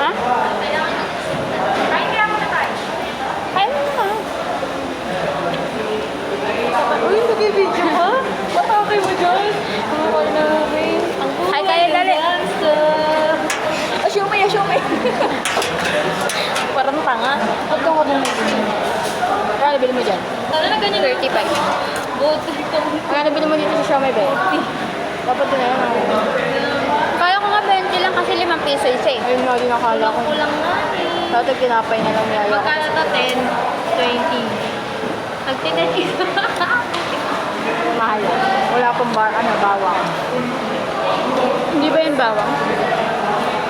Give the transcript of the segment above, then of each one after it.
Ha? Kain mo na. Uy, nag-video ka? Matake mo dyan. Ang namin. Ay, kaya dali. Asumay. Parang tanga. Huwag kang kumumuli. Kaya nabili mo dyan? Ano na ganyan? 35. Kaya nabili mo dito sa Xiaomi, be? Dapat din na yan. Kaya ko nga 20 lang kasi 5 piso isa eh. Ayun nga, di nakala ko. Kulang nga eh. Dati kinapay na lang niyaya ko. Magkano to? 10? 20. Nagtitin isa. Mahal. Wala pang bawang. Hindi ba yun bawang?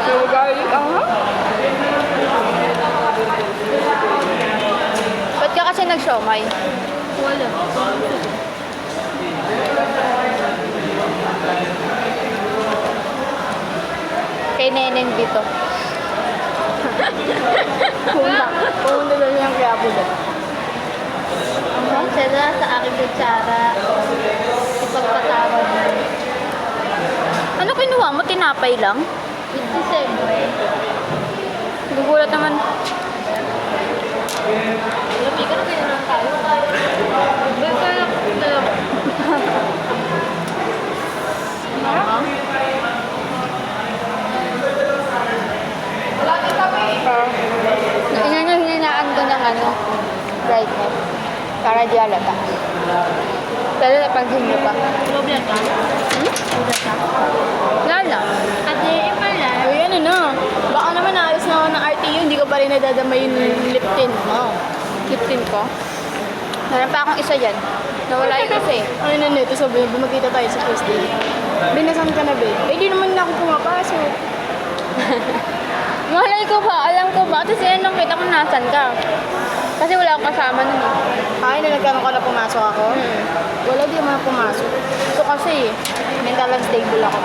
So, garlic, ha? Ba't ka kasi nag-siomay? Wala. Kay Neneng dito. Pumunta na siyang kaya po dyan. Sana sa aking kutsara. Ipagpatawad mo. Ano kinuha mo? Tinapay lang? 57. Gugulat naman. Labi ka na kayo lang tayo. Ba't kaya dalawa? Hinanaan ko ng brightness. Para di alata. Pero napansin niyo pa. Problem ka? Lala. Ate, pala. Uy, ano na? Baka naman naalis na ako ng RTU, hindi ko pa rin nadadamay yung lip tint mo. Lip tint ko. Meron pa akong isa dyan. Nawala yung isa eh. Ano na nito, sabi, magkita tayo sa first day. Binasan ka na, be? Eh, di naman na ako pumapasok. Malay ko ba? Alam ko ba? Kasi nung kita ko nasan ka. Kasi wala akong kasama nun eh. Ay, na nagkaroon ka na pumasok ako? Wala, di naman pumasok. So kasi, mental unstable ako.